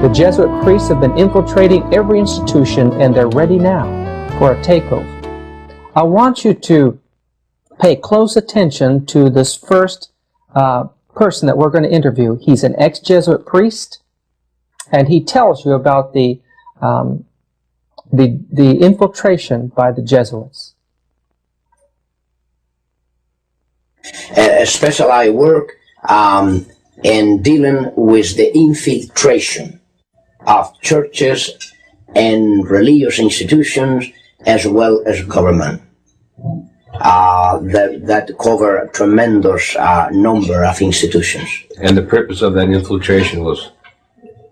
The Jesuit priests have been infiltrating every institution, and they're ready now for a takeover. I want you to pay close attention to this first person that we're going to interview. He's an ex-Jesuit priest, and he tells you about the infiltration by the Jesuits. Especially I work in dealing with the infiltration of churches and religious institutions as well as government. That cover a tremendous number of institutions. And the purpose of that infiltration was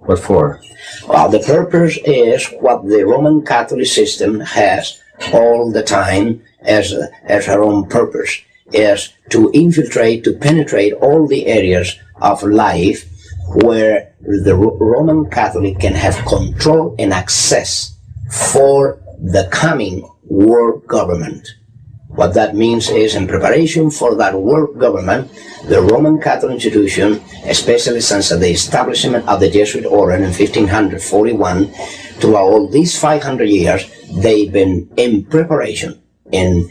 what for? Well, the purpose is what the Roman Catholic system has all the time as her own purpose, is to infiltrate, to penetrate all the areas of life where the Roman Catholic can have control and access for the coming world government. What that means is, in preparation for that world government, the Roman Catholic institution, especially since the establishment of the Jesuit order in 1541, throughout all these 500 years, they've been in preparation and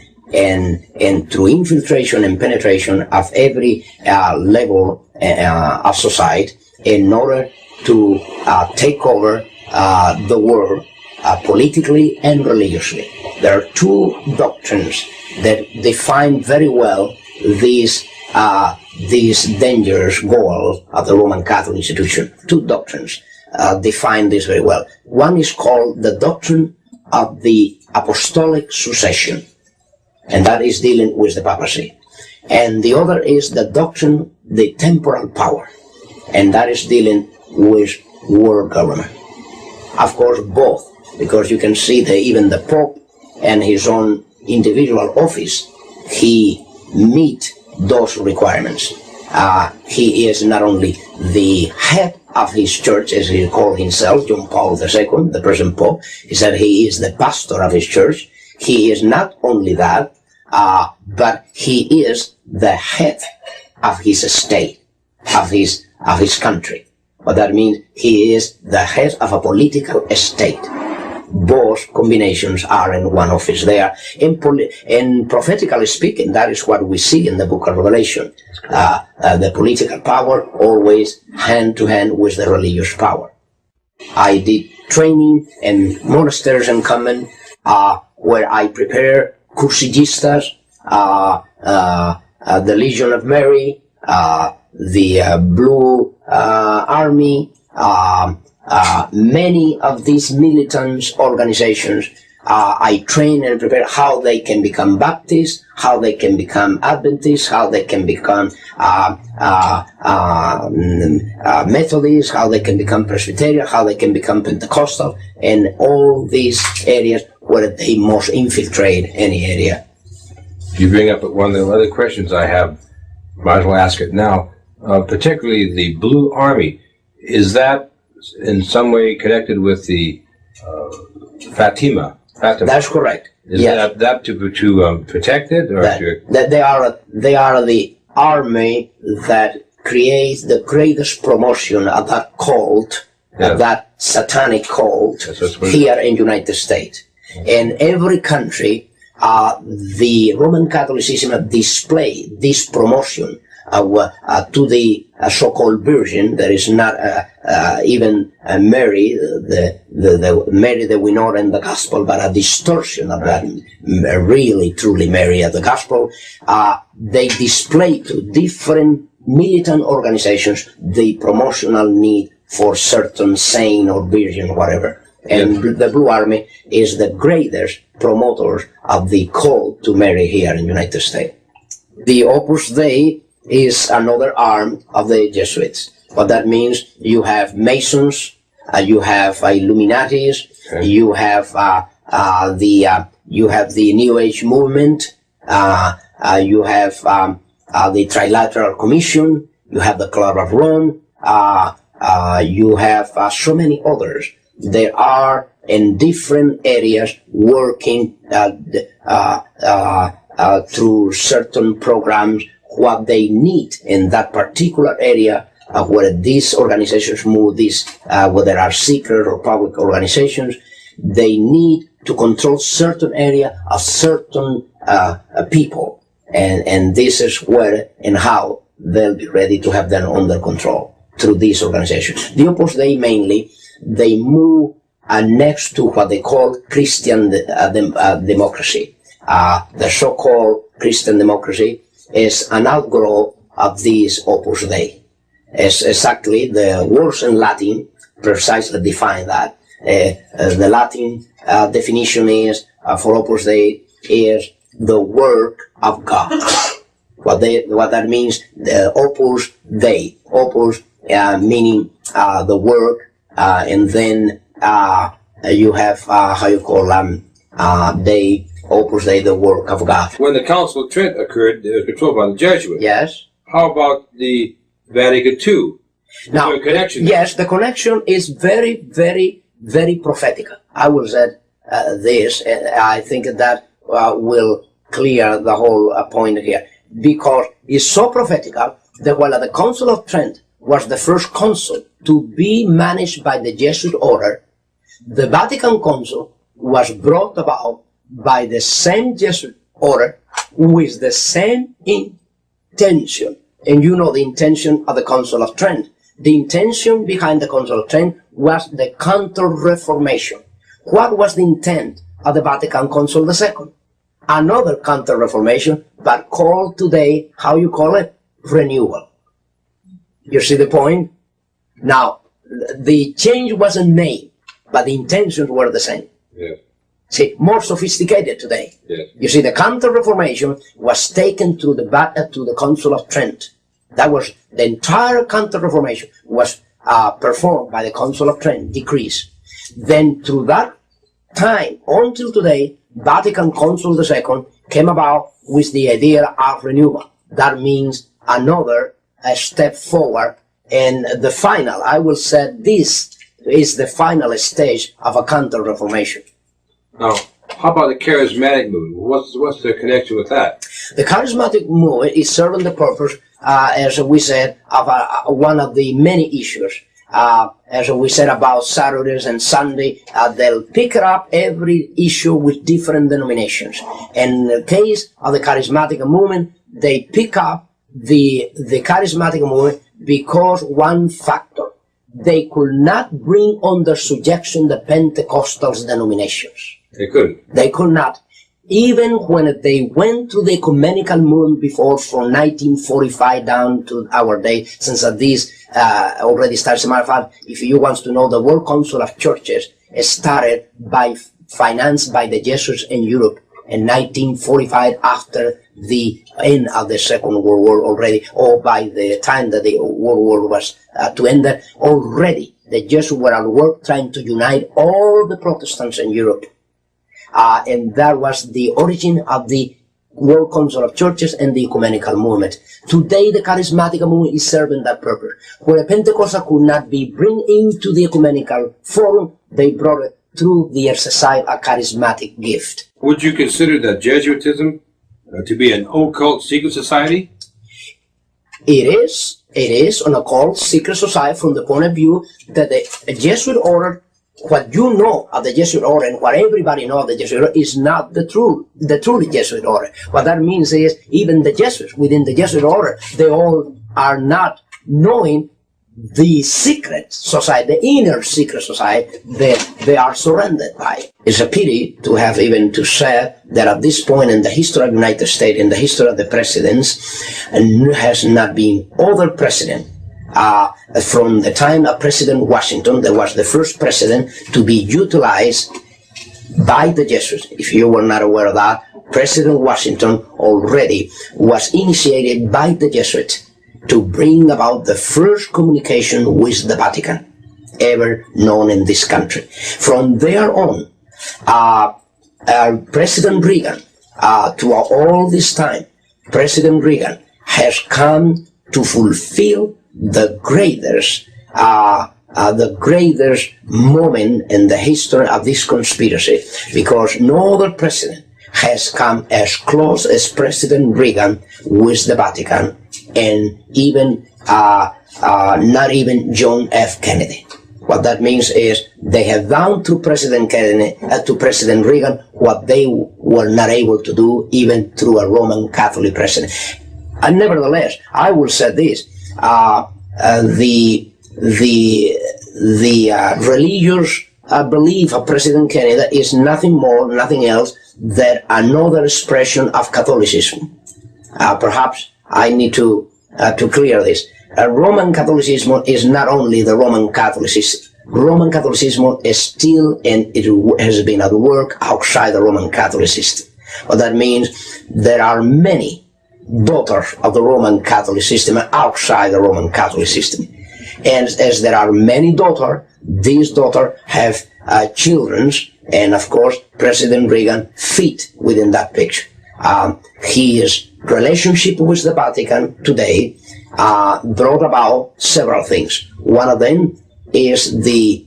through infiltration and penetration of every level of society in order to take over the world politically and religiously. There are two doctrines that define very well these dangerous goals of the Roman Catholic institution. Two doctrines define this very well. One is called the doctrine of the apostolic succession, and that is dealing with the papacy. And the other is the doctrine, the temporal power, and that is dealing with world government. Of course, both, because you can see that even the Pope and his own individual office, he meet those requirements. He is not only the head of his church, as he called himself, John Paul II, the present Pope. He said he is the pastor of his church. He is not only that, but he is the head of his state, of his country. What that means, he is the head of a political state. Both combinations are in one office there. In prophetically speaking, that is what we see in the book of Revelation. The political power always hand to hand with the religious power. I did training in monasteries and convents where I prepare cursillistas, the Legion of Mary, the Blue Army, many of these militant organizations. I train and prepare how they can become Baptists, how they can become Adventists, how they can become Methodists, how they can become Presbyterian, how they can become Pentecostal, and all these areas where they must infiltrate any area. You bring up one of the other questions I have. Might as well ask it now. Particularly the Blue Army. Is that in some way connected with the Fatima? That's correct. Is that to protect it, or they are the army that creates the greatest promotion of that cult, of that satanic cult here in the United States. In every country, the Roman Catholicism display this promotion to the so-called Virgin. There is not even Mary, the Mary that we know in the Gospel, but a distortion of that really, truly Mary of the Gospel. They display to different militant organizations the promotional need for certain saint or virgin, whatever. And the Blue Army is the greatest promoters of the call to Mary here in the United States. The Opus Dei is another arm of the Jesuits. What that means, you have Masons, you have Illuminatis, you have the New Age movement, you have the Trilateral Commission, you have the Club of Rome, you have so many others. There are in different areas working through certain programs what they need in that particular area where these organizations move, whether are secret or public organizations, they need to control certain area of certain people. And this is where and how they'll be ready to have them under control through these organizations. The Opus Dei mainly, they move next to what they call Christian democracy. The so-called Christian democracy is an outgrowth of this Opus Dei. As exactly the words in Latin precisely define that. The Latin definition is for Opus Dei is the work of God. What that means, the Opus Dei, Opus meaning the work, and then you have how you call Dei, Opus Dei, the work of God. When the Council of Trent occurred, it was controlled by the Jesuits. Yes. How about the Vatican II? Now, the connection. Yes, the connection is very, very, very prophetic. I will say this, and I think that will clear the whole point here, because it's so prophetic that while the Council of Trent was the first council to be managed by the Jesuit order, the Vatican Council was brought about by the same Jesuit order with the same intention. And you know the intention of the Council of Trent. The intention behind the Council of Trent was the Counter-Reformation. What was the intent of the Vatican Council II? Another Counter-Reformation, but called today, how you call it? Renewal. You see the point? Now, the change wasn't made, but the intentions were the same. Yes. See, more sophisticated today. Yes. You see, the Counter-Reformation was taken to the Council of Trent. That was the entire Counter-Reformation was performed by the Council of Trent, decrees. Then through that time until today, Vatican Council II came about with the idea of renewal. That means another step forward, and the final, I will say this is the final stage of a Counter-Reformation. Now, how about the Charismatic movement? What's the connection with that? The Charismatic movement is serving the purpose, as we said, of one of the many issues. As we said about Saturdays and Sunday, they'll pick up every issue with different denominations. In the case of the Charismatic movement, they pick up the Charismatic movement because one factor, they could not bring under subjection the Pentecostal denominations. They couldn't. They could not. Even when they went to the Ecumenical movement before, from 1945 down to our day, since this already started. As a matter of fact, if you want to know, the World Council of Churches started financed by the Jesuits in Europe in 1945, after the end of the Second World War already, or by the time that the World War was to end, already the Jesuits were at work trying to unite all the Protestants in Europe. And that was the origin of the World Council of Churches and the Ecumenical movement. Today, the Charismatic movement is serving that purpose. Where a Pentecostal could not be bring into the Ecumenical forum, they brought it through the exercise of charismatic gift. Would you consider that Jesuitism to be an occult secret society? It is an occult secret society from the point of view that the Jesuit order, what you know of the Jesuit order and what everybody knows of the Jesuit order, is not the truly Jesuit order. What that means is even the Jesuits within the Jesuit order, they all are not knowing the secret society, the inner secret society that they are surrounded by. It's a pity to have even to say that at this point in the history of the United States, in the history of the presidents, has not been other president. From the time of President Washington, that was the first president to be utilized by the Jesuits. If you were not aware of that, President Washington already was initiated by the Jesuits to bring about the first communication with the Vatican ever known in this country. From there on, President Reagan, to all this time, President Reagan has come to fulfill the greatest moment in the history of this conspiracy, because no other president has come as close as President Reagan with the Vatican, and even not even John F. Kennedy. What that means is they have done to President Kennedy, to President Reagan, what they were not able to do even through a Roman Catholic president. And nevertheless, I will say this: the religious belief of President Kennedy is nothing more, nothing else than another expression of Catholicism. Perhaps I need to clear this. Roman Catholicism is not only the Roman Catholicism. Roman Catholicism is still, and it has been at work outside the Roman Catholic system. What that means, there are many daughters of the Roman Catholic system outside the Roman Catholic system. And as there are many daughters, these daughters have children, and of course, President Reagan fit within that picture. His relationship with the Vatican today brought about several things. One of them is the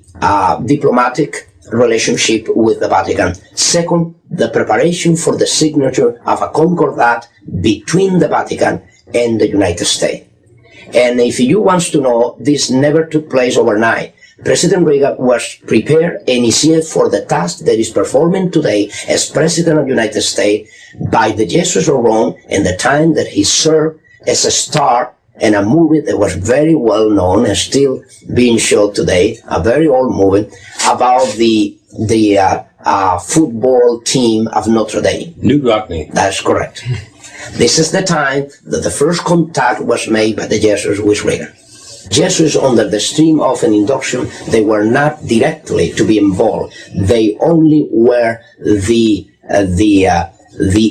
diplomatic relationship with the Vatican. Second, the preparation for the signature of a concordat between the Vatican and the United States. And if you want to know, this never took place overnight. President Reagan was prepared and is here for the task that is performing today as President of the United States by the Jesuits of Rome, and the time that he served as a star in a movie that was very well known and still being shown today, a very old movie about the football team of Notre Dame. New Rockney. That's correct. This is the time that the first contact was made by the Jesuits with Reagan. Jesuits, under the stream of an induction, they were not directly to be involved. They only were the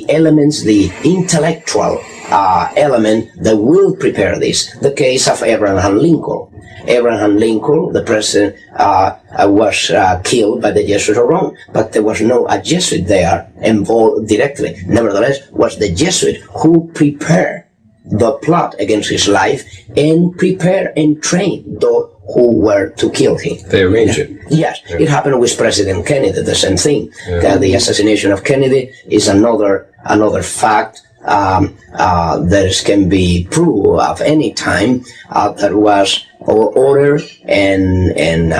elements, the intellectual element that will prepare this. The case of Abraham Lincoln. Abraham Lincoln, the president, was killed by the Jesuits of Rome, but there was no a Jesuit there involved directly. Nevertheless, was the Jesuit who prepared the plot against his life and prepare and train those who were to kill him. They arranged it. Yes, it happened with President Kennedy, the same thing. The assassination of Kennedy is another fact that can be proved of any time that was ordered and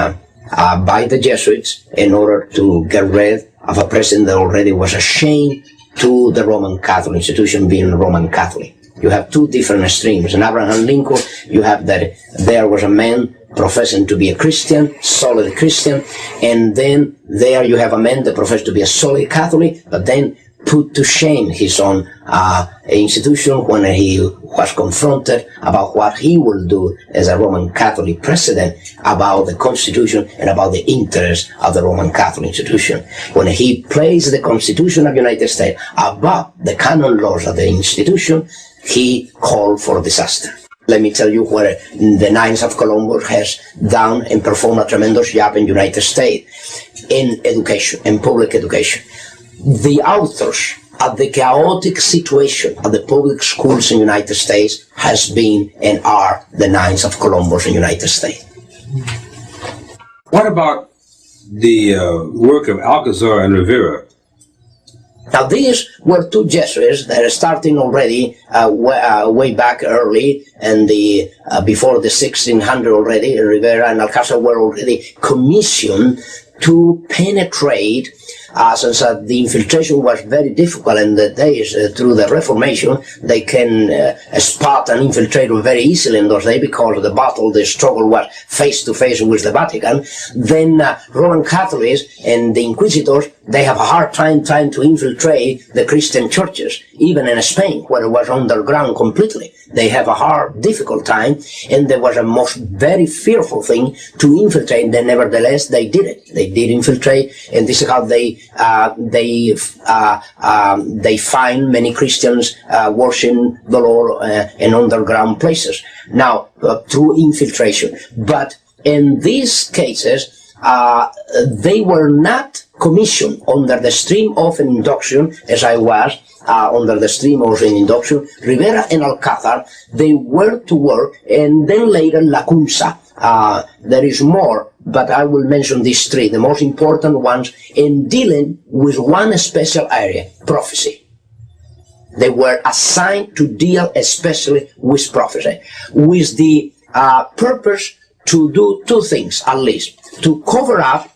by the Jesuits in order to get rid of a president that already was ashamed to the Roman Catholic institution, being Roman Catholic. You have two different extremes. In Abraham Lincoln, you have that there was a man professing to be a Christian, solid Christian, and then there you have a man that professed to be a solid Catholic, but then put to shame his own institution when he was confronted about what he will do as a Roman Catholic president about the Constitution and about the interests of the Roman Catholic institution. When he placed the Constitution of the United States above the canon laws of the institution, he called for disaster. Let me tell you where the Knights of Columbus has done and performed a tremendous job in the United States in education, in public education. The authors of the chaotic situation of the public schools in the United States has been and are the Knights of Columbus in the United States. What about the work of Alcazar and Rivera? Now, these were two Jesuits that are starting already way back early, and before the 1600 already. Rivera and Alcazar were already commissioned to penetrate, since the infiltration was very difficult in the days through the Reformation. They can spot an infiltrator very easily in those days because the struggle was face to face with the Vatican. Then Roman Catholics and the Inquisitors, they have a hard time trying to infiltrate the Christian churches, even in Spain, where it was underground completely. They have a hard, difficult time, and there was a very fearful thing to infiltrate. Then, nevertheless, they did it. They did infiltrate, and this is how they find many Christians worshiping the Lord in underground places. Now, through infiltration. But in these cases, they were not commissioned under the stream of an induction, as I was, under the stream of an induction. Rivera and Alcázar, they were to work, and then later Lacunza. There is more, but I will mention these three, the most important ones, in dealing with one special area, prophecy. They were assigned to deal especially with prophecy, with the purpose to do two things, at least. To cover up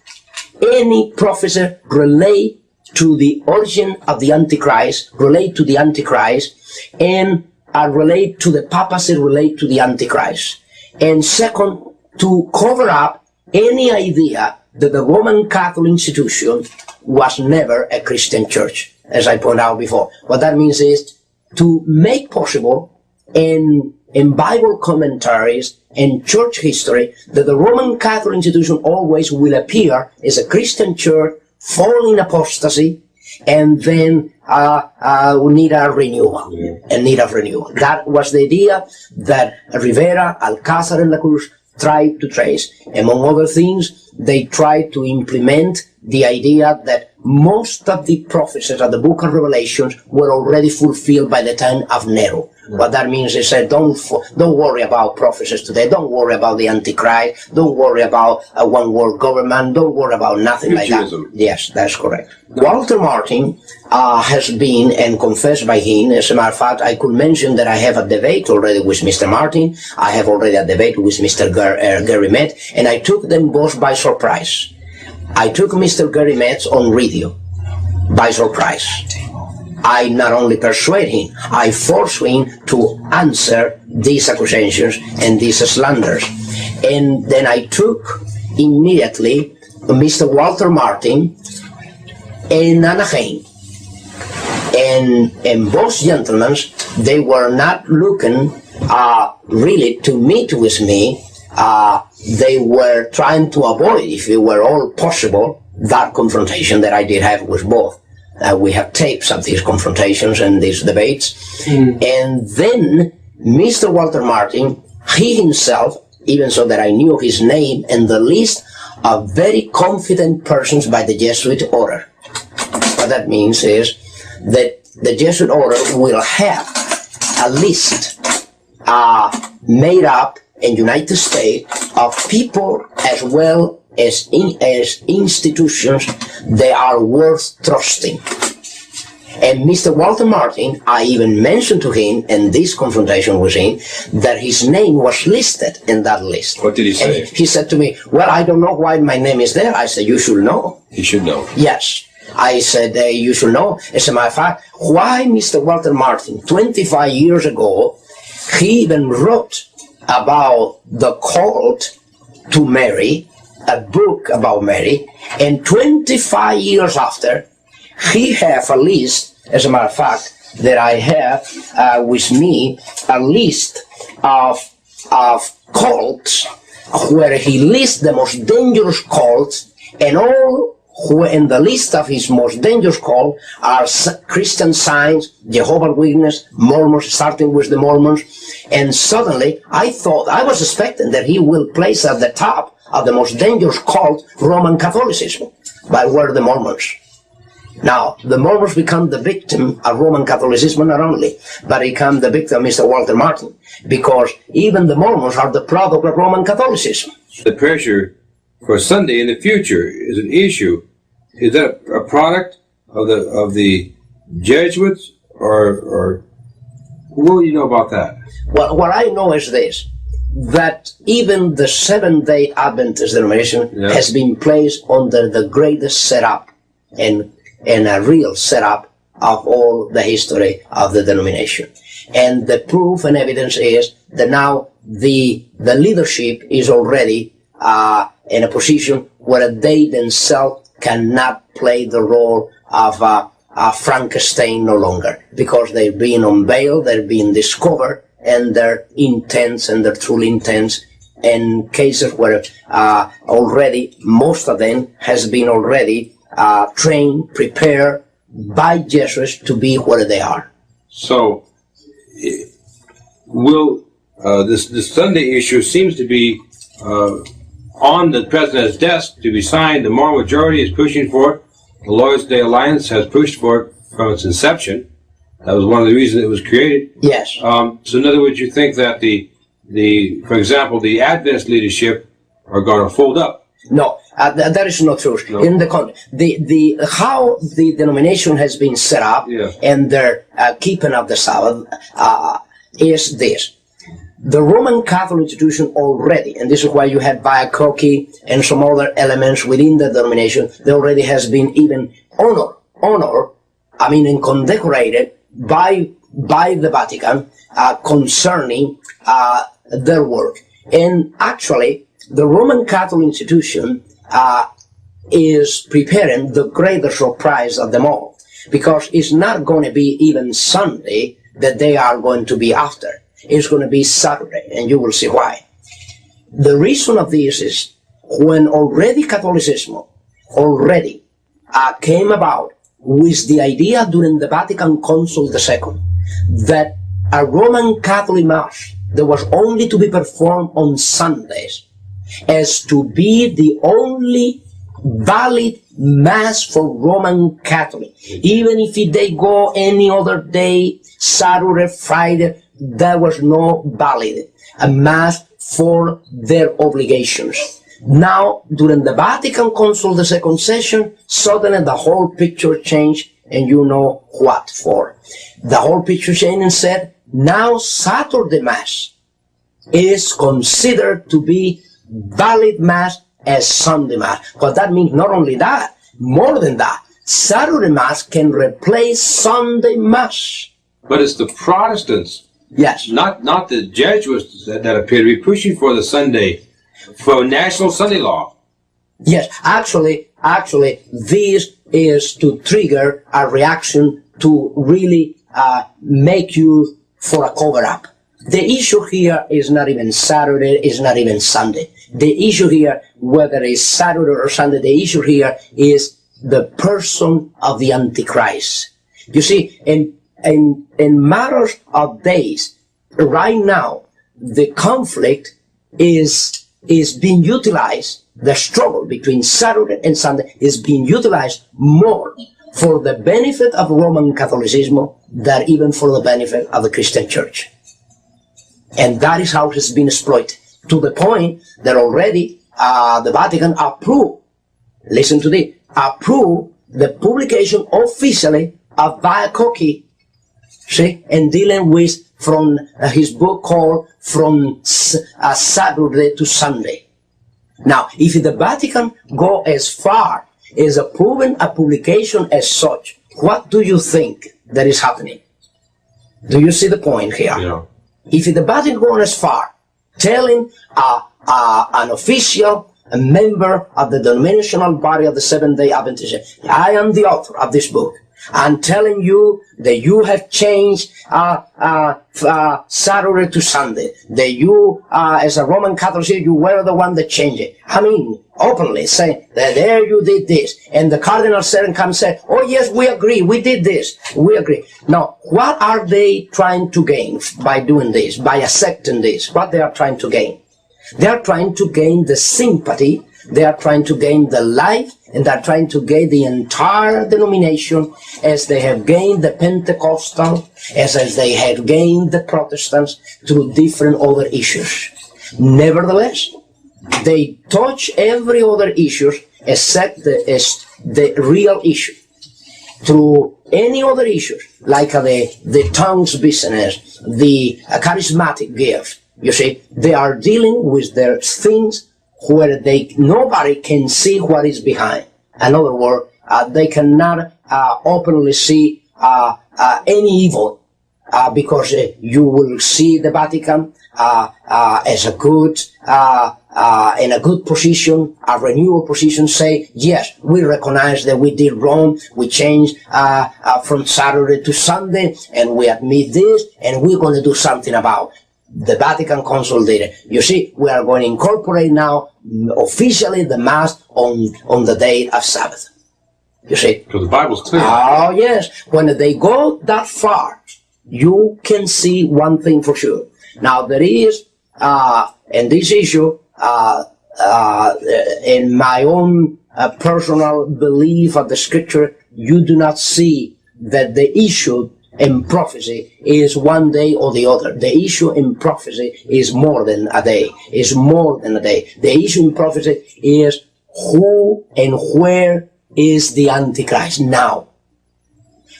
any prophecy relate to the origin of the Antichrist, relate to the Antichrist, and relate to the papacy, relate to the Antichrist. And second, to cover up any idea that the Roman Catholic institution was never a Christian church, as I pointed out before. What that means is to make possible in Bible commentaries and church history that the Roman Catholic institution always will appear as a Christian church, fall in apostasy, and then need a renewal. And need of renewal. That was the idea that Rivera, Alcázar, and La Cruz tried to trace. Among other things, they tried to implement the idea that most of the prophecies of the book of Revelations were already fulfilled by the time of Nero. What that means is that don't worry about prophecies today. Don't worry about the Antichrist. Don't worry about a one-world government. Don't worry about nothing Futurism. like that. Yes, that's correct. Walter Martin has been and confessed by him. As a matter of fact, I could mention that I have a debate already with Mr. Martin. I have already a debate with Mr. Gary Metz, and I took them both by surprise. I took Mr. Gary Metz on radio by surprise. I not only persuade him, I force him to answer these accusations and these slanders. And then I took immediately Mr. Walter Martin and Anaheim. And both gentlemen, they were not looking really to meet with me. They were trying to avoid, if it were all possible, that confrontation that I did have with both. We have tapes of these confrontations and these debates. And then Mr. Walter Martin, he himself, even so that I knew his name and the list of very confident persons by the Jesuit order. What that means is that the Jesuit order will have a list made up in United States of people as well as institutions they are worth trusting. And Mr. Walter Martin, I even mentioned to him in this confrontation with him that his name was listed in that list. What did he say? And he said to me, well, I don't know why my name is there. I said, you should know. He should know. Yes. I said, you should know. As a matter of fact, why Mr. Walter Martin, 25 years ago, he even wrote about the cult to Mary, a book about Mary, and 25 years after, he have a list, as a matter of fact, that I have with me, a list of cults where he lists the most dangerous cults, and all who in the list of his most dangerous cult are Christian Science, Jehovah's Witnesses, Mormons, starting with the Mormons. And suddenly, I was expecting that he will place at the top of the most dangerous cult Roman Catholicism, but were the Mormons. Now, the Mormons become the victim of Roman Catholicism not only, but become the victim of Mr. Walter Martin, because even the Mormons are the product of Roman Catholicism. The pressure for Sunday in the future is an issue. Is that a product of the Jesuits, or what do you know about that? Well, what I know is this, that even the Seventh-day Adventist denomination has been placed under the greatest setup and a real setup of all the history of the denomination. And the proof and evidence is that now the leadership is already in a position where they themselves cannot play the role of Frankenstein no longer, because they're being unveiled, they're being discovered, and their intents and their true intents, in cases where already most of them has been already trained, prepared by Jesuits to be where they are. So, will this Sunday issue seems to be on the president's desk to be signed? The moral majority is pushing for it. The Lord's Day Alliance has pushed for it from its inception. That was one of the reasons it was created. Yes. So in other words, you think that for example, the Adventist leadership are going to fold up? No, that is not true. No. In the how the denomination has been set up and their keeping of the Sabbath is this. The Roman Catholic institution already, and this is why you have Vatican and some other elements within the denomination, there already has been even and condecorated by the Vatican concerning their work. And actually, the Roman Catholic institution is preparing the greater surprise of them all, because it's not going to be even Sunday that they are going to be after. It's going to be Saturday, and you will see why. The reason of this is when already Catholicism came about with the idea during the Vatican Council II that a Roman Catholic Mass that was only to be performed on Sundays as to be the only valid Mass for Roman Catholic. Even if they go any other day, Saturday, Friday, there was no valid Mass for their obligations. Now, during the Vatican Council, the second session, suddenly the whole picture changed, and you know what for. The whole picture changed and said, now Saturday Mass is considered to be valid Mass as Sunday Mass. But that means not only that, more than that, Saturday Mass can replace Sunday Mass. But it's the Protestants, yes, not the Jesuits that appear to be pushing for the Sunday, for national Sunday law. Yes, actually, this is to trigger a reaction to really make you for a cover-up. The issue here is not even Saturday, is not even Sunday. The issue here, whether it's Saturday or Sunday, the issue here is the person of the Antichrist. You see, in matters of days, right now, the conflict is being utilized, the struggle between Saturday and Sunday is being utilized more for the benefit of Roman Catholicism than even for the benefit of the Christian Church. And that is how it has been exploited, to the point that already the Vatican approved, listen to this, approved the publication officially of Vatican, see, and dealing with from his book called From Saturday to Sunday. Now, if the Vatican go as far as approving a publication as such, what do you think that is happening? Do you see the point here? Yeah. If the Vatican goes as far, telling an official, a member of the denominational body of the Seventh-day Adventists, I am the author of this book, I'm telling you that you have changed Saturday to Sunday, that you, as a Roman Catholic, you were the one that changed it. I mean, openly saying that there you did this. And the Cardinal Seren comes and said, oh yes, we agree, we did this, we agree. Now, what are they trying to gain by doing this, by accepting this? What they are trying to gain? They are trying to gain the sympathy, they are trying to gain the life, and they are trying to gain the entire denomination, as they have gained the Pentecostal, as they have gained the Protestants through different other issues. Nevertheless, they touch every other issue except the real issue. Through any other issues, like the tongues business, the charismatic gift, you see, they are dealing with their things where nobody can see what is behind. In other words, they cannot openly see any evil, because you will see the Vatican as a good, in a good position, a renewal position, say, yes, we recognize that we did wrong, we changed from Saturday to Sunday, and we admit this, and we're going to do something about it. The Vatican Council did it. You see, we are going to incorporate now officially the Mass on the day of Sabbath. You see? Because the Bible's clear. Oh, yes. When they go that far, you can see one thing for sure. Now, there is, in this issue, in my own personal belief of the Scripture, you do not see that the issue in prophecy is one day or the other. The issue in prophecy is more than a day. Is more than a day. The issue in prophecy is who and where is the Antichrist now.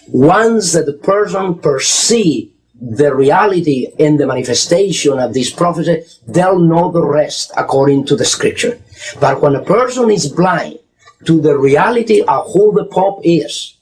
Once that the person perceives the reality and the manifestation of this prophecy, they'll know the rest according to the scripture. But when a person is blind to the reality of who the Pope is,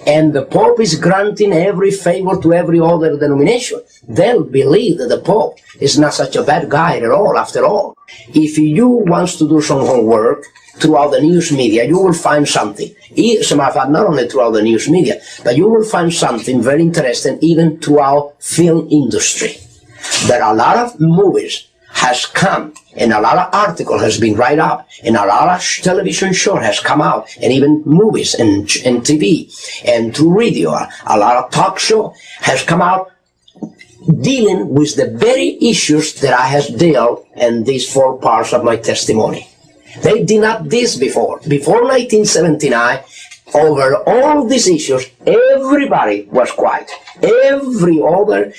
and the Pope is granting every favor to every other denomination, they'll believe that the Pope is not such a bad guy at all, after all. If you want to do some homework throughout the news media, you will find something. As a matter of fact, not only throughout the news media, but you will find something very interesting even throughout film industry. There are a lot of movies has come, and a lot of article has been written up, and a lot of television show has come out, and even movies and TV and through radio, a lot of talk show has come out dealing with the very issues that I have dealt in these 4 parts of my testimony. They did not this before. Before 1979, over all these issues, everybody was quiet. Every other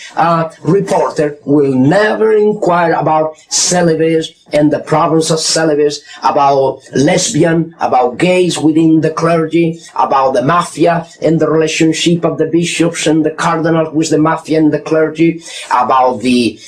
reporter will never inquire about celibacy and the problems of celibacy, about lesbian, about gays within the clergy, about the mafia and the relationship of the bishops and the cardinals with the mafia and the clergy, about the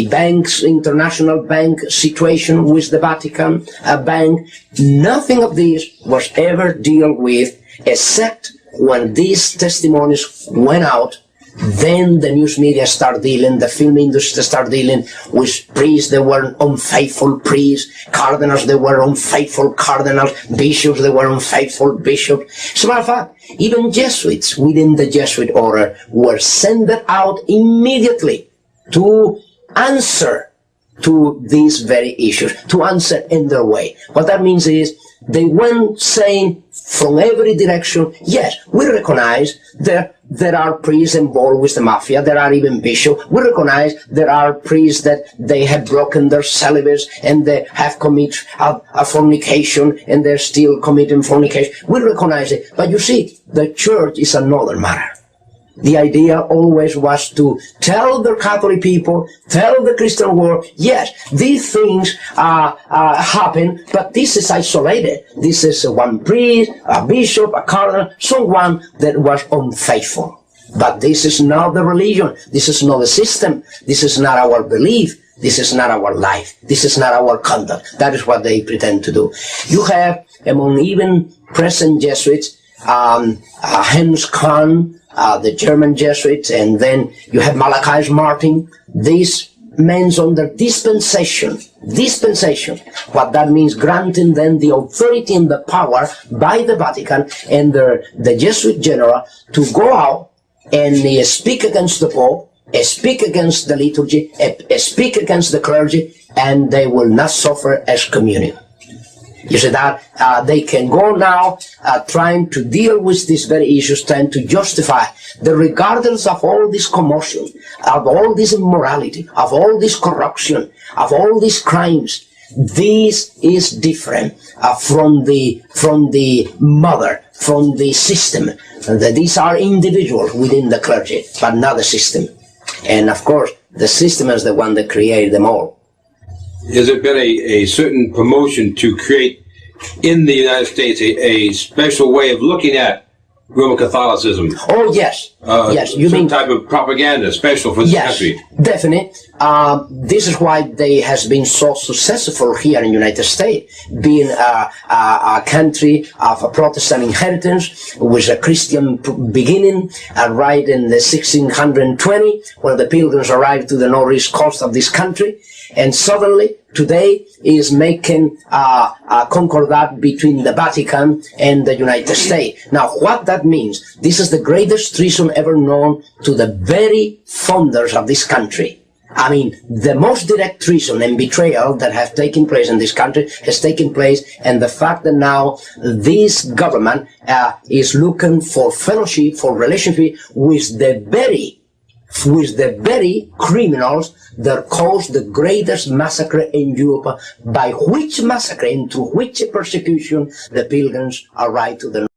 banks, international bank situation with the Vatican bank. Nothing of this was ever dealt with, except when these testimonies went out. Then the news media start dealing, the film industry start dealing with priests that were unfaithful priests, cardinals that were unfaithful cardinals, bishops that were unfaithful bishops. As a matter of fact, even Jesuits within the Jesuit order were sent out immediately to answer to these very issues, to answer in their way. What that means is they went saying from every direction, yes, we recognize there are priests involved with the mafia, there are even bishops. We recognize there are priests that they have broken their celibacy and they have committed a fornication and they're still committing fornication. We recognize it. But you see, the church is another matter. The idea always was to tell the Catholic people, tell the Christian world, yes, these things happen, but this is isolated. This is one priest, a bishop, a cardinal, someone that was unfaithful. But this is not the religion. This is not the system. This is not our belief. This is not our life. This is not our conduct. That is what they pretend to do. You have, among even present Jesuits, Hans Kahn, the German Jesuits, and then you have Malachi Martin. These men under dispensation. What that means, granting them the authority and the power by the Vatican and the Jesuit general to go out and speak against the Pope, speak against the liturgy, speak against the clergy, and they will not suffer excommunion. You see that they can go now trying to deal with these very issues, trying to justify that regardless of all this commotion, of all this immorality, of all this corruption, of all these crimes, this is different from the mother, from the system. That these are individuals within the clergy, but not the system. And of course, the system is the one that created them all. Has there been a certain promotion to create in the United States a special way of looking at Roman Catholicism? Oh, yes. Yes, you mean type of propaganda special for this country? Yes, definitely. This is why they has been so successful here in the United States, being a country of a Protestant inheritance with a Christian beginning, right in the 1620, when the Pilgrims arrived to the northeast coast of this country. And suddenly, today is making a concordat between the Vatican and the United States. Now, what that means, this is the greatest treason ever known to the very founders of this country. I mean, the most direct treason and betrayal that have taken place in this country has taken place, and the fact that now this government is looking for fellowship, for relationship with the very criminals that caused the greatest massacre in Europe, by which massacre and through which persecution the Pilgrims arrived to the